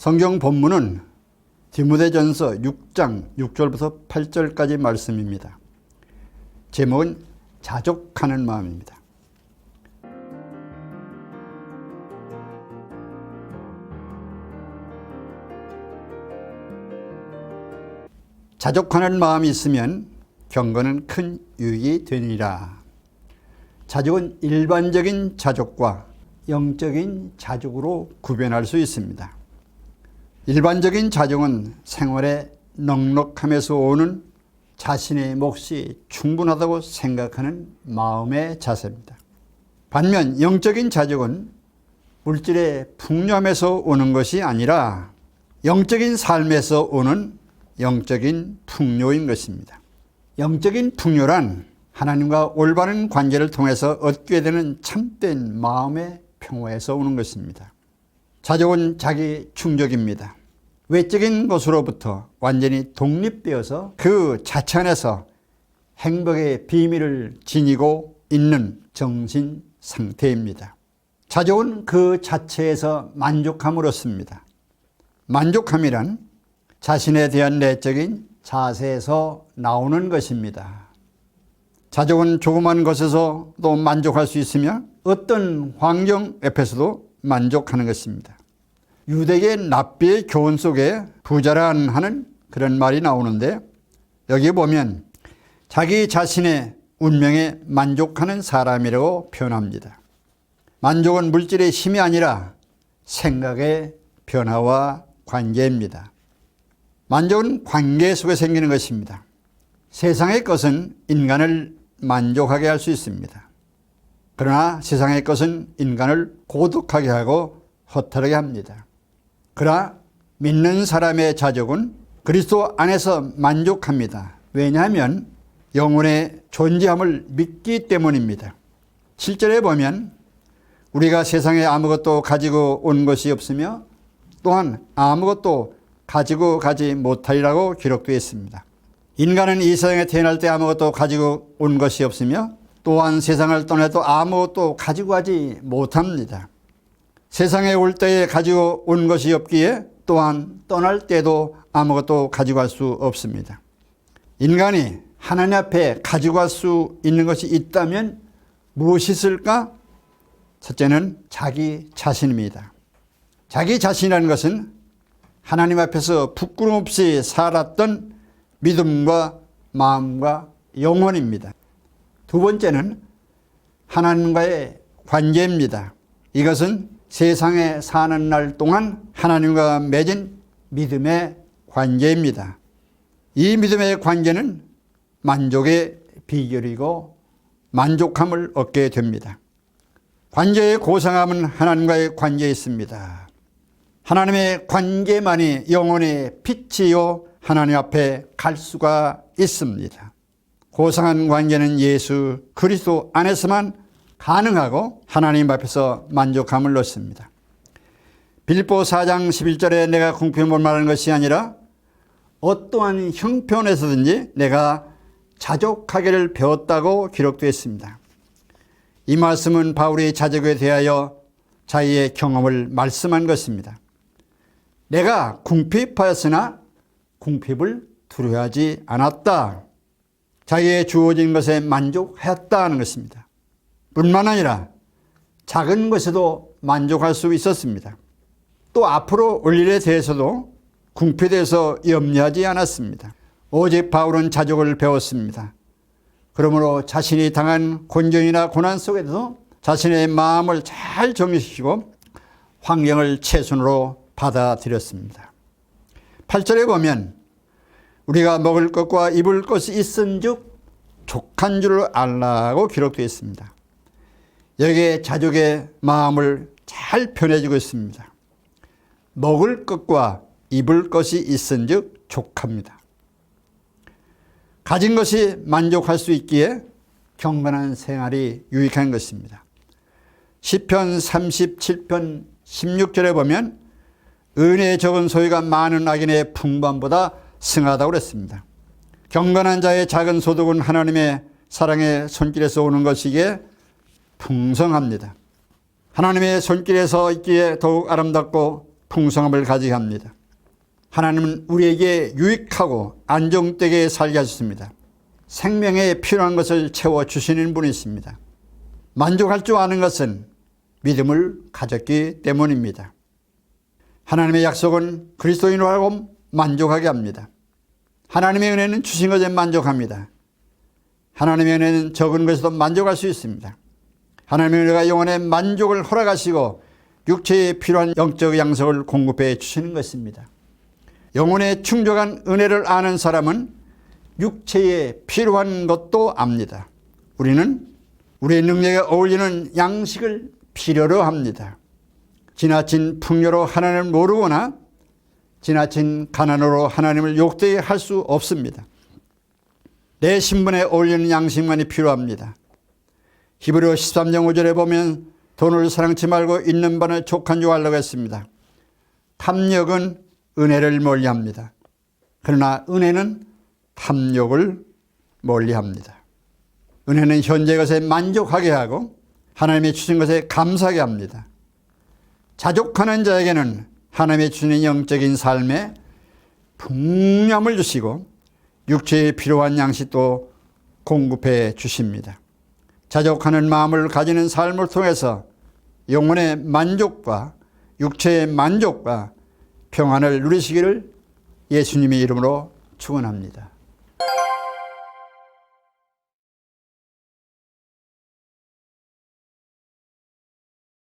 성경 본문은 디모데전서 6장 6절부터 8절까지 말씀입니다. 제목은 자족하는 마음입니다. 자족하는 마음이 있으면 경건은 큰 유익이 되니라. 자족은 일반적인 자족과 영적인 자족으로 구별할 수 있습니다. 일반적인 자족은 생활의 넉넉함에서 오는 자신의 몫이 충분하다고 생각하는 마음의 자세입니다. 반면 영적인 자족은 물질의 풍요함에서 오는 것이 아니라 영적인 삶에서 오는 영적인 풍요인 것입니다. 영적인 풍요란 하나님과 올바른 관계를 통해서 얻게 되는 참된 마음의 평화에서 오는 것입니다. 자족은 자기 충족입니다. 외적인 것으로부터 완전히 독립되어서 그 자체 안에서 행복의 비밀을 지니고 있는 정신 상태입니다. 자족은 그 자체에서 만족함을 얻습니다. 만족함이란 자신에 대한 내적인 자세에서 나오는 것입니다. 자족은 조그만 것에서도 만족할 수 있으며 어떤 환경 앞에서도 만족하는 것입니다. 유대계 랍비의 교훈 속에 부자란 하는 그런 말이 나오는데, 여기 보면 자기 자신의 운명에 만족하는 사람이라고 표현합니다. 만족은 물질의 힘이 아니라 생각의 변화와 관계입니다. 만족은 관계 속에 생기는 것입니다. 세상의 것은 인간을 만족하게 할 수 있습니다. 그러나 세상의 것은 인간을 고독하게 하고 허탈하게 합니다. 그러나 믿는 사람의 자족은 그리스도 안에서 만족합니다. 왜냐하면 영혼의 존재함을 믿기 때문입니다. 7절에 보면 우리가 세상에 아무것도 가지고 온 것이 없으며 또한 아무것도 가지고 가지 못하리라고 기록되어 있습니다. 인간은 이 세상에 태어날 때 아무것도 가지고 온 것이 없으며 또한 세상을 떠나도 아무것도 가지고 가지 못합니다. 세상에 올 때에 가지고 온 것이 없기에 또한 떠날 때도 아무것도 가지고 갈 수 없습니다. 인간이 하나님 앞에 가지고 갈 수 있는 것이 있다면 무엇이 있을까? 첫째는 자기 자신입니다. 자기 자신이라는 것은 하나님 앞에서 부끄럼 없이 살았던 믿음과 마음과 영혼입니다. 두 번째는 하나님과의 관계입니다. 이것은 세상에 사는 날 동안 하나님과 맺은 믿음의 관계입니다. 이 믿음의 관계는 만족의 비결이고 만족함을 얻게 됩니다. 관계의 고상함은 하나님과의 관계에 있습니다. 하나님의 관계만이 영혼의 빛이요 하나님 앞에 갈 수가 있습니다. 고상한 관계는 예수 그리스도 안에서만 가능하고 하나님 앞에서 만족함을 얻습니다. 빌립보 4장 11절에 내가 궁핍을 말하는 것이 아니라 어떠한 형편에서든지 내가 자족하기를 배웠다고 기록되어 있습니다. 이 말씀은 바울이 자족에 대하여 자기의 경험을 말씀한 것입니다. 내가 궁핍하였으나 궁핍을 두려워하지 않았다. 자기의 주어진 것에 만족하였다는 것입니다. 뿐만 아니라 작은 것에도 만족할 수 있었습니다. 또 앞으로 올 일에 대해서도 궁핍에 대해서 염려하지 않았습니다. 오직 바울은 자족을 배웠습니다. 그러므로 자신이 당한 곤경이나 고난 속에도 자신의 마음을 잘 정리시키고 환경을 최선으로 받아들였습니다. 8절에 보면 우리가 먹을 것과 입을 것이 있은즉 족한 줄을 알라고 기록되어 있습니다. 여기에 자족의 마음을 잘 표현해주고 있습니다. 먹을 것과 입을 것이 있은즉 족합니다. 가진 것이 만족할 수 있기에 경건한 생활이 유익한 것입니다. 시편 37편 16절에 보면 은혜의 적은 소유가 많은 악인의 풍부함보다 승하다고 그랬습니다. 경건한 자의 작은 소득은 하나님의 사랑의 손길에서 오는 것이기에 풍성합니다. 하나님의 손길에서 있기에 더욱 아름답고 풍성함을 가지게 합니다. 하나님은 우리에게 유익하고 안정되게 살게 하셨습니다. 생명에 필요한 것을 채워주시는 분이십니다. 만족할 줄 아는 것은 믿음을 가졌기 때문입니다. 하나님의 약속은 그리스도인으로 하여금 만족하게 합니다. 하나님의 은혜는 주신 것에 만족합니다. 하나님의 은혜는 적은 것에도 만족할 수 있습니다. 하나님의 은혜가 영혼의 만족을 허락하시고 육체에 필요한 영적 양식을 공급해 주시는 것입니다. 영혼에 충족한 은혜를 아는 사람은 육체에 필요한 것도 압니다. 우리는 우리의 능력에 어울리는 양식을 필요로 합니다. 지나친 풍요로 하나님을 모르거나 지나친 가난으로 하나님을 욕되게 할 수 없습니다. 내 신분에 어울리는 양식만이 필요합니다. 히브리 13장 5절에 보면 돈을 사랑치 말고 있는 바는 족한 줄 알라고 했습니다. 탐욕은 은혜를 멀리합니다. 그러나 은혜는 탐욕을 멀리합니다. 은혜는 현재 것에 만족하게 하고 하나님이 주신 것에 감사하게 합니다. 자족하는 자에게는 하나님이 주시는 영적인 삶에 풍요함을 주시고 육체에 필요한 양식도 공급해 주십니다. 자족하는 마음을 가지는 삶을 통해서 영혼의 만족과 육체의 만족과 평안을 누리시기를 예수님의 이름으로 축원합니다.